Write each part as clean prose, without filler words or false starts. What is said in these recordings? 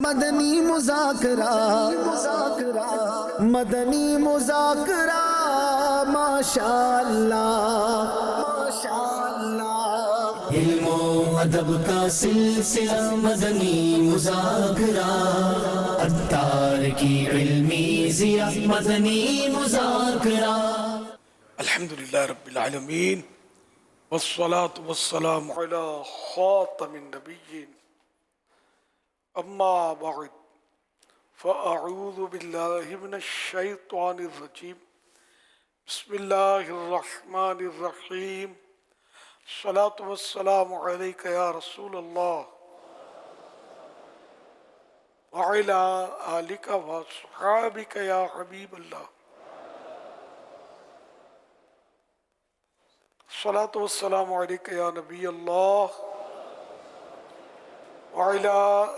مدنی مذاکرہ مدنی مذاکرہ ماشاء اللہ ماشاء اللہ، علم و ادب کا سلسلہ مدنی مذاکرہ، عطار کی علمی ضیاء مدنی مذاکرہ۔ الحمدللہ رب العالمین والصلاة والسلام علی خاتم النبیین، اما بعد فاعوذ باللہ من الشیطان الرجیم، بسم اللہ الرحمن الرحیم، الصلاة والسلام علیک یا رسول اللہ وعلی آلک وصحابک یا حبیب اللہ، الصلاة والسلام علیک یا نبی اللہ وعلی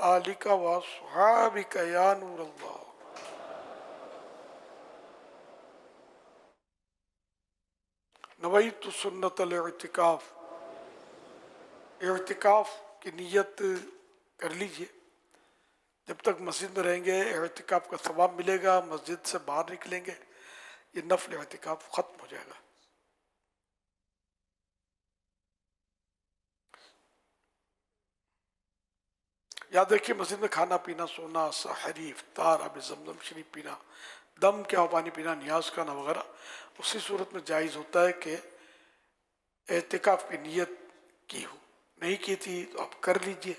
آلک وصحابک یا نور اللہ۔ نویت سنت الاعتکاف، اعتکاف کی نیت کر لیجئے۔ جب تک مسجد میں رہیں گے اعتکاف کا ثواب ملے گا، مسجد سے باہر نکلیں گے یہ نفل اعتکاف ختم ہو جائے گا۔ یاد رکھیے مسجد میں کھانا پینا، سونا، سحری، افطار، آب زمزم شریف پینا، دم کیا پانی پینا، نیاز کرنا وغیرہ اسی صورت میں جائز ہوتا ہے کہ اعتکاف کی نیت کی ہو۔ نہیں کی تھی تو آپ کر لیجئے،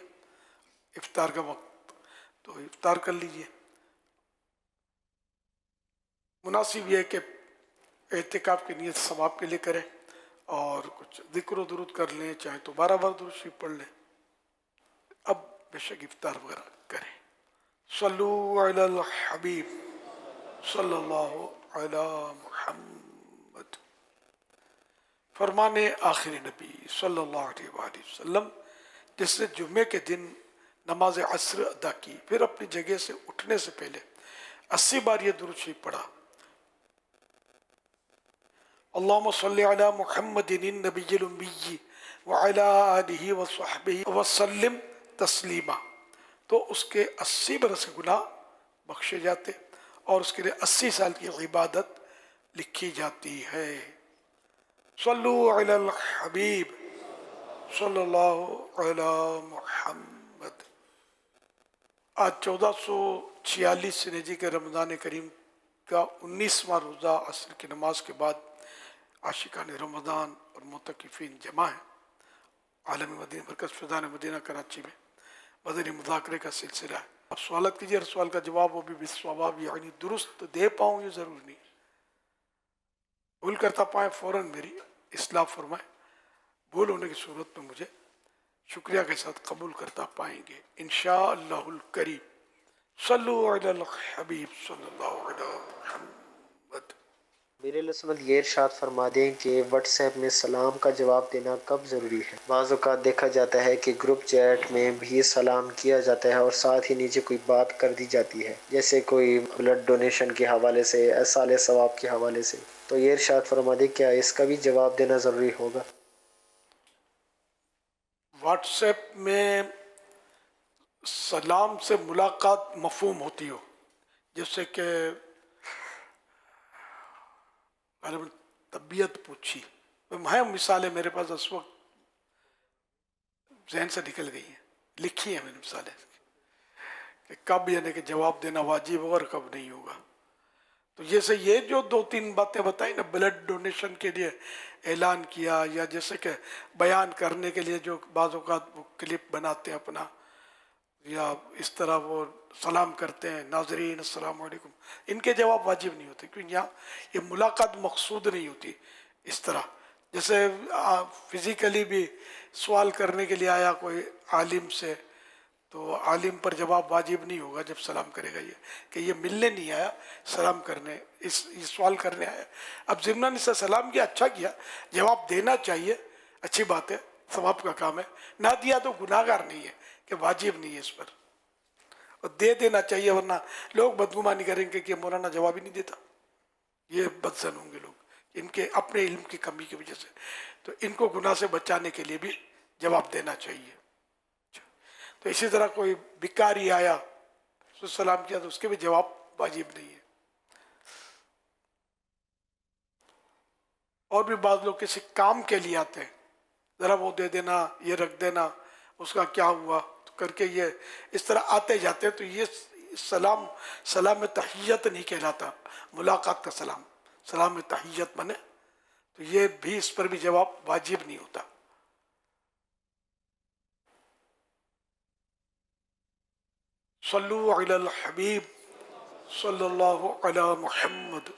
افطار کا وقت تو افطار کر لیجئے۔ مناسب یہ ہے کہ اعتکاف کی نیت ثواب کے لیے کریں اور کچھ ذکر و درود کر لیں، چاہے تو 12 بار درود شریف پڑھ لیں۔ اب بے شک افطار وغیرہ کریں۔ صلو علی الحبیب صلی اللہ علی محمد۔ فرمان آخری نبی صلی اللہ علیہ وآلہ وسلم، جس نے جمعے کے دن نماز عصر ادا کی، پھر اپنی جگہ سے اٹھنے سے پہلے 80 بار یہ درود شریف پڑھا: اللہم صلی علی محمد النبی الامی وعلی آلہ وصحبہ وسلم تسلیما، تو اس کے 80 برس کے گناہ بخشے جاتے اور اس کے لیے 80 سال کی عبادت لکھی جاتی ہے۔ صلو علی الحبیب صلی اللہ علی محمد۔ آج 1446 ہجری کے رمضان کریم کا 19واں روزہ عصر کی نماز کے بعد عاشقان رمضان اور معتکفین جمع ہیں۔ عالمی مدینہ مرکز فیضان مدینہ کراچی میں مدنی مذاکرے کا سلسلہ ہے۔ آپ سوالات کیجئے، ہر سوال کا جواب وہ بھی بالصواب یعنی درست دے پاؤں یہ ضرور نہیں، بھول کرتا پائیں فوراً میری اصلاح فرمائیں، بھول ہونے کی صورت میں مجھے شکریہ کے ساتھ قبول کرتا پائیں گے انشاءاللہ الکریم۔ صلو علی الحبیب صلی اللہ علی محمد۔ میرے عصمت یہ ارشاد فرما دیں کہ واٹس ایپ میں سلام کا جواب دینا کب ضروری ہے؟ بعض اوقات دیکھا جاتا ہے کہ گروپ چیٹ میں بھی سلام کیا جاتا ہے اور ساتھ ہی نیچے کوئی بات کر دی جاتی ہے، جیسے کوئی بلڈ ڈونیشن کے حوالے سے، ایصال ثواب کے حوالے سے، تو یہ ارشاد فرما دیں کیا اس کا بھی جواب دینا ضروری ہوگا؟ واٹس ایپ میں سلام سے ملاقات مفہوم ہوتی ہو، جیسے کہ غالباً طبیعت پوچھی، ہیں مثالیں میرے پاس اس وقت ذہن سے نکل گئی ہیں، لکھی ہیں میں نے مثالیں کہ کب یعنی کہ جواب دینا واجب ہوگا اور کب نہیں ہوگا۔ تو جیسے یہ جو 2-3 باتیں بتائیں نا، بلڈ ڈونیشن کے لیے اعلان کیا، یا جیسے کہ بیان کرنے کے لیے جو بعض اوقات وہ کلپ بناتے ہیں اپنا، یا اس طرح وہ سلام کرتے ہیں ناظرین السلام علیکم، ان کے جواب واجب نہیں ہوتے کیونکہ یہاں یہ ملاقات مقصود نہیں ہوتی۔ اس طرح جیسے فزیکلی بھی سوال کرنے کے لیے آیا کوئی عالم سے، تو عالم پر جواب واجب نہیں ہوگا جب سلام کرے گا، یہ کہ یہ ملنے نہیں آیا، سلام کرنے، یہ سوال کرنے آیا۔ اب ضمناً اس سے سلام کیا، اچھا کیا، جواب دینا چاہیے، اچھی بات ہے، ثواب کا کام ہے، نہ دیا تو گناہ گار نہیں ہے کہ واجب نہیں ہے اس پر، اور دے دینا چاہیے، ورنہ لوگ بدگمانی کریں گے کہ مولانا جواب ہی نہیں دیتا، یہ بدزن ہوں گے لوگ ان کے اپنے علم کی کمی کی وجہ سے۔ تو ان کو گناہ سے بچانے کے لیے بھی جواب دینا چاہیے۔ تو اسی طرح کوئی بھکاری آیا اس نے سلام کیا تو اس کے بھی جواب واجب نہیں ہے. اور بھی بعض لوگ کسی کام کے لیے آتے ہیں, ذرا وہ دے دینا, یہ رکھ دینا, اس کا کیا ہوا تو کر کے یہ اس طرح آتے جاتے ہیں, تو یہ سلام تحیت نہیں کہلاتا, ملاقات کا سلام تحیت بنے, تو یہ بھی اس پر بھی جواب واجب نہیں ہوتا. صلو علی الحبیب صلی اللہ علی محمد.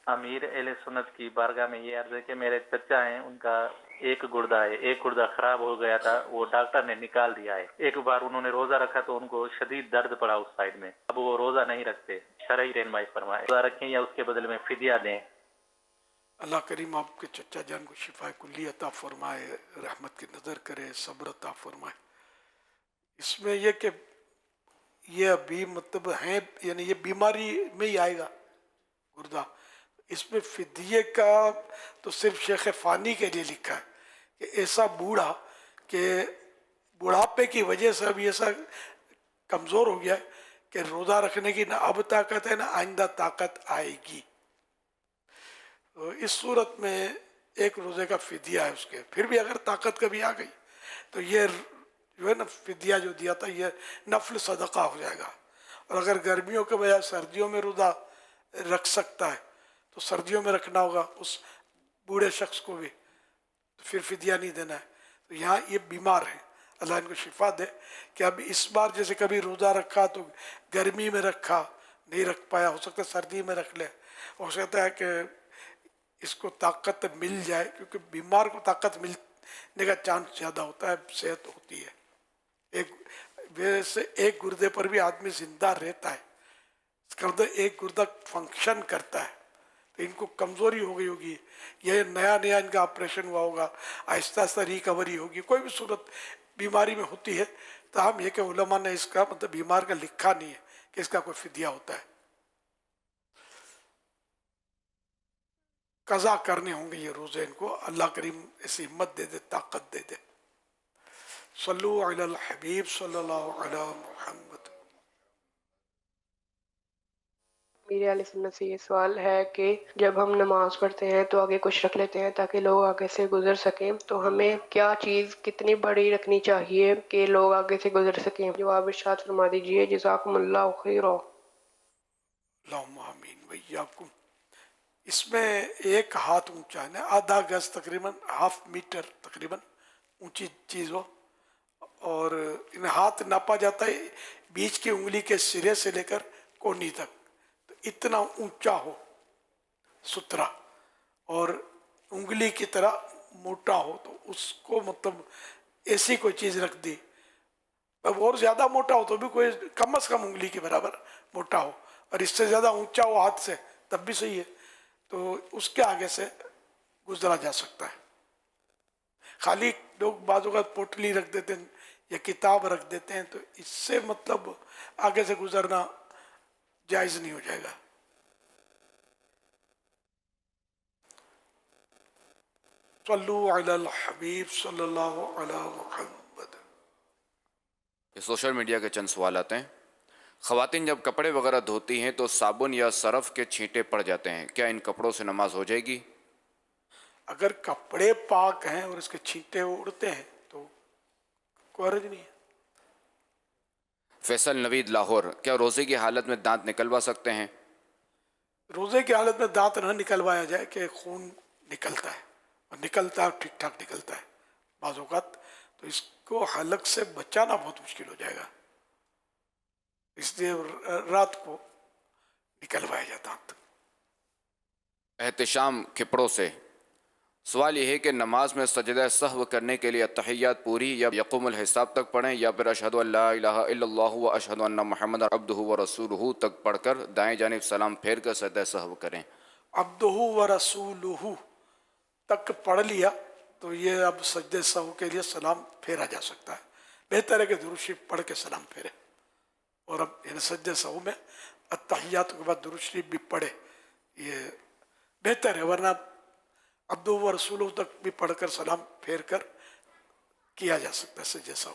امیر اہل سنت کی بارگاہ میں یہ عرض ہے کہ میرے چچا ہیں, ان کا ایک گردہ خراب ہو گیا تھا, وہ ڈاکٹر نے نکال دیا ہے. ایک بار انہوں نے روزہ رکھا تو ان کو شدید درد پڑا اس سائڈ میں, اب وہ روزہ نہیں رکھتے, شرعی رہنمائی فرمائے, روزہ رکھیں یا اس کے بدلے میں فدیہ دیں. اللہ کریم آپ کے چچا جان کو شفا کلی عطا فرمائے, رحمت کی نظر کرے, صبر عطا فرمائے. اس میں یہ کہ یہ ابھی مطلب ہیں, یعنی یہ بیماری میں ہی آئے گا گردہ, اس میں فدیے کا تو صرف شیخ فانی کے لیے لکھا ہے کہ ایسا بوڑھا کہ بڑھاپے کی وجہ سے اب ایسا کمزور ہو گیا کہ روزہ رکھنے کی نہ اب طاقت ہے نہ آئندہ طاقت آئے گی. تو اس صورت میں ایک روزے کا فدیہ ہے اس کے, پھر بھی اگر طاقت کبھی آ گئی تو یہ جو ہے نا فدیہ جو دیا تھا یہ نفل صدقہ ہو جائے گا. اور اگر گرمیوں کے بجائے سردیوں میں روزہ رکھ سکتا ہے تو سردیوں میں رکھنا ہوگا اس بوڑھے شخص کو بھی, تو پھر فدیہ نہیں دینا ہے. تو یہاں یہ بیمار ہیں, اللہ ان کو شفا دے کہ اب اس بار جیسے کبھی روزہ رکھا تو گرمی میں رکھا, نہیں رکھ پایا, ہو سکتا ہے سردی میں رکھ لے, ہو سکتا ہے کہ اس کو طاقت مل جائے, کیونکہ بیمار کو طاقت ملنے کا چانس زیادہ ہوتا ہے, صحت ہوتی ہے. ویسے ایک گردے پر بھی آدمی زندہ رہتا ہے, اس کا مطلب ایک گردہ فنکشن کرتا ہے, تو ان کو کمزوری ہو گئی ہوگی, یہ نیا ان کا آپریشن ہوا ہوگا, آہستہ آہستہ ریکوری ہوگی, کوئی بھی صورت بیماری میں ہوتی ہے. تاہم یہ کہ علماء نے اس کا مطلب بیمار کا لکھا نہیں ہے کہ اس کا کوئی فدیہ ہوتا ہے. قضا کرنے ہوں گے یہ روزے ان کو, اللہ کریم ایسی ہمت دے دے, طاقت دے دے. صلو علی الحبیب صلی اللہ علی محمد. میرے علیہ سنت سے یہ سوال ہے کہ جب ہم نماز پڑھتے ہیں تو آگے کچھ رکھ لیتے ہیں تاکہ لوگ آگے سے گزر سکیں, تو ہمیں کیا چیز کتنی بڑی رکھنی چاہیے کہ لوگ آگے سے گزر سکیں؟ جواب ارشاد فرما دیجئے. جزاکم اللہ خیرا. اللہم آمین ویاکم. اس میں ایک ہاتھ اونچا ہے, آدھا گز تقریباً, ہاف میٹر تقریباً اونچی چیز ہو, اور ان ہاتھ ناپا جاتا ہے بیچ کی انگلی کے سرے سے لے کر کونی تک, تو اتنا اونچا ہو سترا, اور انگلی کی طرح موٹا ہو, تو اس کو مطلب ایسی کوئی چیز رکھ دی. اب اور زیادہ موٹا ہو تو بھی کوئی کم از کم انگلی کے برابر موٹا ہو, اور اس سے زیادہ اونچا ہو ہاتھ سے تب بھی صحیح ہے, تو اس کے آگے سے گزرا جا سکتا ہے. خالی لوگ بعض اوقات پوٹلی رکھ دیتے ہیں یا کتاب رکھ دیتے ہیں, تو اس سے مطلب آگے سے گزرنا جائز نہیں ہو جائے گا. صلو علی الحبیب صلی اللہ علی محمد. یہ سوشل میڈیا کے چند سوالات ہیں. خواتین جب کپڑے وغیرہ دھوتی ہیں تو صابن یا سرف کے چھینٹے پڑ جاتے ہیں, کیا ان کپڑوں سے نماز ہو جائے گی؟ اگر کپڑے پاک ہیں اور اس کے چھینٹے اڑتے ہیں تو کوئی حرج نہیں ہے. فیصل نوید لاہور, کیا روزے کی حالت میں دانت نکلوا سکتے ہیں؟ روزے کی حالت میں دانت نہ نکلوایا جائے کہ خون نکلتا ہے, اور نکلتا ہے ٹھیک ٹھاک نکلتا ہے بعض اوقات, تو اس کو حلق سے بچانا بہت مشکل ہو جائے گا, اس لیے رات کو نکلوایا جاتا دانت. احتشام کھپڑوں سے, سوال یہ ہے کہ نماز میں سجدہ سہو کرنے کے لیے تحیات پوری یا یقوم الحساب تک پڑھیں, یا پھر اشہد ان لا الہ الا اللہ و اشہد ان محمد عبدہ و رسولہ تک پڑھ کر دائیں جانب سلام پھیر کر سجدہ سہو کریں؟ عبدہ و رسولہ تک پڑھ لیا تو یہ اب سجدہ سہو کے لیے سلام پھیرا جا سکتا ہے. بہتر ہے کہ درود شریف پڑھ کے سلام پھیرے, اور اب یعنی سجدہ سہو میں التحیات کے بعد درود شریف بھی پڑھے, یہ بہتر ہے, ورنہ عبدہ و رسولہ تک بھی پڑھ کر سلام پھیر کر کیا جا سکتا ہے سجدہ سہو.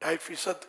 2.5%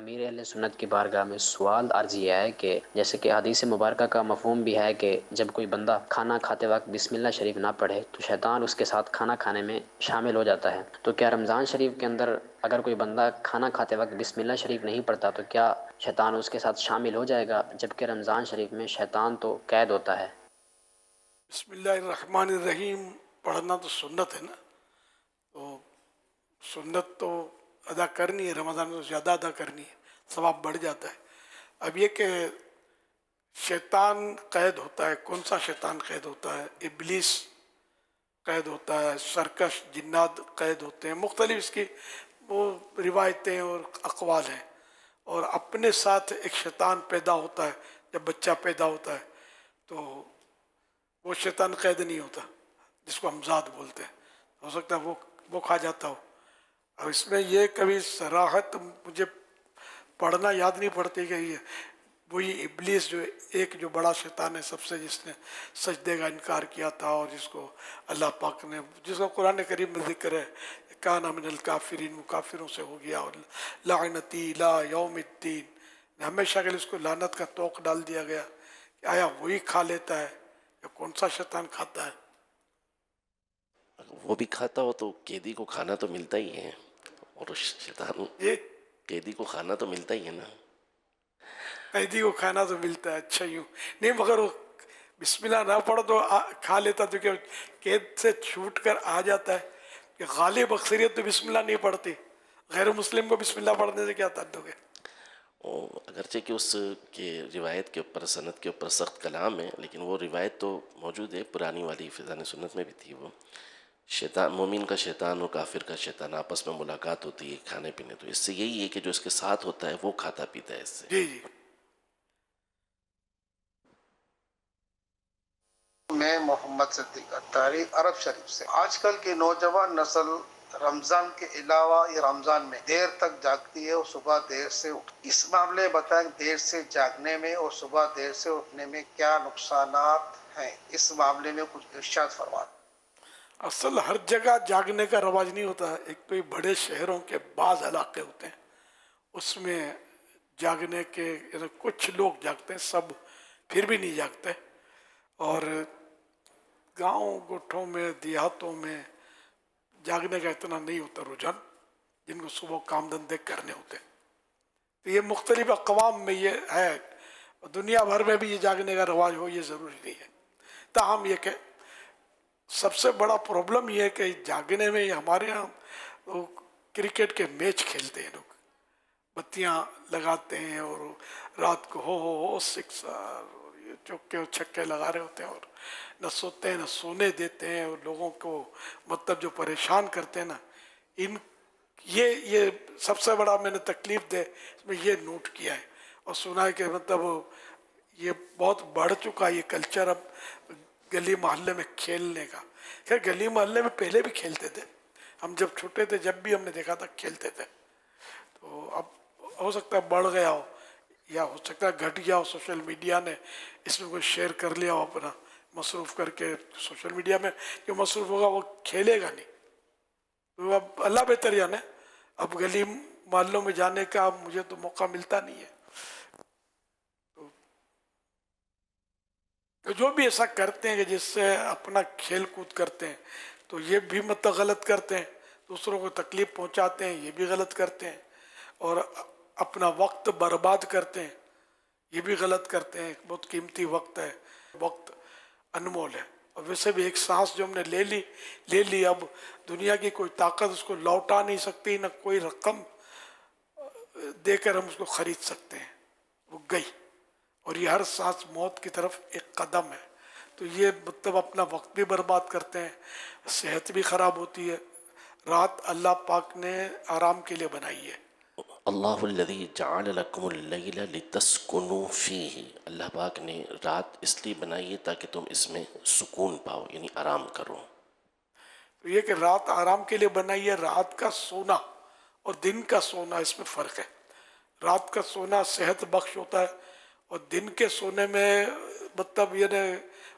امیر اہل سنت کی بارگاہ میں سوال عرض یہ ہے کہ جیسے کہ حدیث مبارکہ کا مفہوم بھی ہے کہ جب کوئی بندہ کھانا کھاتے وقت بسم اللہ شریف نہ پڑھے تو شیطان اس کے ساتھ کھانا کھانے میں شامل ہو جاتا ہے، تو کیا رمضان شریف کے اندر اگر کوئی بندہ کھانا کھاتے وقت بسم اللہ شریف نہیں پڑھتا تو کیا شیطان اس کے ساتھ شامل ہو جائے گا، جبکہ رمضان شریف میں شیطان تو قید ہوتا ہے؟ بسم اللہ الرحمن الرحیم پڑھنا تو سنت ہے نا، تو سنت تو ادا کرنی ہے، رمضان میں زیادہ ادا کرنی ہے، ثواب بڑھ جاتا ہے۔ اب یہ کہ شیطان قید ہوتا ہے، کون سا شیطان قید ہوتا ہے؟ ابلیس قید ہوتا ہے، سرکش جنات قید ہوتے ہیں، مختلف اس کی وہ روایتیں اور اقوال ہیں، اور اپنے ساتھ ایک شیطان پیدا ہوتا ہے جب بچہ پیدا ہوتا ہے، تو وہ شیطان قید نہیں ہوتا جس کو ہمزاد بولتے ہیں، ہو سکتا ہے وہ کھا جاتا ہو۔ اب اس میں یہ کبھی صراحت مجھے پڑھنا یاد نہیں پڑتی کہ یہ وہی ابلیس جو بڑا شیطان ہے سب سے، جس نے سجدے کا انکار کیا تھا، اور جس کو اللہ پاک نے، جس کا قرآن کریم میں ذکر ہے کان من الکافرین، وہ کافروں سے ہو گیا، اور لعنتی لا یوم الدین، ہمیشہ کے لیے اس کو لعنت کا توق ڈال دیا گیا کہ آیا وہی کھا لیتا ہے یا کون سا شیطان کھاتا ہے؟ وہ بھی کھاتا ہو تو قیدی کو کھانا تو ملتا ہی ہے، اور شیطان قیدی کو کھانا تو ملتا ہی ہے نا، قیدی کو کھانا تو ملتا ہے، اچھا یوں نہیں، مگر وہ بسم اللہ نہ پڑھو تو کھا لیتا، تو کہ قید سے چھوٹ کر آ جاتا ہے کہ غالب اکثریت تو بسم اللہ نہیں پڑھتی، غیر مسلم کو بسم اللہ پڑھنے سے کیا تعلق ہے؟ اگرچہ کہ اس کے روایت کے اوپر، سند کے اوپر سخت کلام ہے، لیکن وہ روایت تو موجود ہے، پرانی والی فیضان سنت میں بھی تھی، وہ شیطان، مومن کا شیطان اور کافر کا شیطان آپس میں ملاقات ہوتی ہے کھانے پینے، تو اس سے یہی ہے کہ جو اس کے ساتھ ہوتا ہے وہ کھاتا پیتا ہے اس سے۔ جی جی۔ میں محمد صدیق اتاری عرب شریف سے۔ آج کل کی نوجوان نسل رمضان کے علاوہ یہ رمضان میں دیر تک جاگتی ہے اور صبح دیر سے اٹھتی ہے، اس معاملے بتائیں دیر سے جاگنے میں اور صبح دیر سے اٹھنے میں کیا نقصانات ہیں، اس معاملے میں کچھ ارشاد فرمائیں۔ اصل ہر جگہ جاگنے کا رواج نہیں ہوتا ہے، ایک تو یہ بڑے شہروں کے بعض علاقے ہوتے ہیں اس میں جاگنے کے کچھ لوگ جاگتے ہیں، سب پھر بھی نہیں جاگتے، اور گاؤں گوٹھوں میں دیہاتوں میں جاگنے کا اتنا نہیں ہوتا رجحان، جن کو صبح کام دھندے کرنے ہوتے ہیں، تو یہ مختلف اقوام میں یہ ہے، دنیا بھر میں بھی یہ جاگنے کا رواج ہو یہ ضروری نہیں ہے۔ تاہم یہ کہ سب سے بڑا پرابلم یہ ہے کہ جاگنے میں ہمارے یہاں کرکٹ کے میچ کھیلتے ہیں لوگ، بتیاں لگاتے ہیں اور رات کو ہو سکسر چوکے اور چھکے لگا رہے ہوتے ہیں، اور نہ سوتے ہیں نہ سونے دیتے ہیں، اور لوگوں کو مطلب جو پریشان کرتے ہیں نا، یہ سب سے بڑا میں نے تکلیف دے اس میں یہ نوٹ کیا ہے اور سنا ہے کہ مطلب یہ بہت بڑھ چکا ہے یہ کلچر اب گلی محلے میں کھیلنے کا۔ خیر گلی محلے میں پہلے بھی کھیلتے تھے، ہم جب چھوٹے تھے جب بھی ہم نے دیکھا تھا کھیلتے تھے، تو اب ہو سکتا ہے بڑھ گیا ہو یا ہو سکتا ہے گھٹ گیا ہو، سوشل میڈیا نے اس میں کوئی شیئر کر لیا ہو اپنا مصروف کر کے، سوشل میڈیا میں جو مصروف ہوگا وہ کھیلے گا نہیں، تو اب اللہ بہتر جانے، اب گلی محلوں میں جانے کا مجھے تو موقع ملتا نہیں ہے، تو جو بھی ایسا کرتے ہیں کہ جس سے اپنا کھیل کود کرتے ہیں تو یہ بھی مطلب غلط کرتے ہیں، دوسروں کو تکلیف پہنچاتے ہیں یہ بھی غلط کرتے ہیں، اور اپنا وقت برباد کرتے ہیں یہ بھی غلط کرتے ہیں۔ بہت قیمتی وقت ہے، وقت انمول ہے، اور ویسے بھی ایک سانس جو ہم نے لے لی، اب دنیا کی کوئی طاقت اس کو لوٹا نہیں سکتی، نہ کوئی رقم دے کر ہم اس کو خرید سکتے ہیں، وہ گئی، اور یہ ہر سانس موت کی طرف ایک قدم ہے، تو یہ مطلب اپنا وقت بھی برباد کرتے ہیں، صحت بھی خراب ہوتی ہے۔ رات اللہ پاک نے آرام کے لیے بنائی ہے، اللہ الذی جعل لکم اللیل لتسکنوا فیہ، اللہ پاک نے رات اس لیے بنائی ہے تاکہ تم اس میں سکون پاؤ، یعنی آرام کرو۔ تو یہ کہ رات آرام کے لیے بنائی ہے، رات کا سونا اور دن کا سونا اس میں فرق ہے، رات کا سونا صحت بخش ہوتا ہے، اور دن کے سونے میں مطلب یہ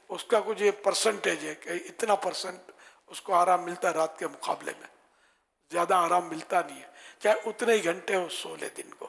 اس کا کچھ یہ پرسنٹیج ہے کہ اتنا پرسنٹ اس کو آرام ملتا ہے، رات کے مقابلے میں زیادہ آرام ملتا نہیں ہے، چاہے اتنے ہی گھنٹے وہ سو لے دن کو۔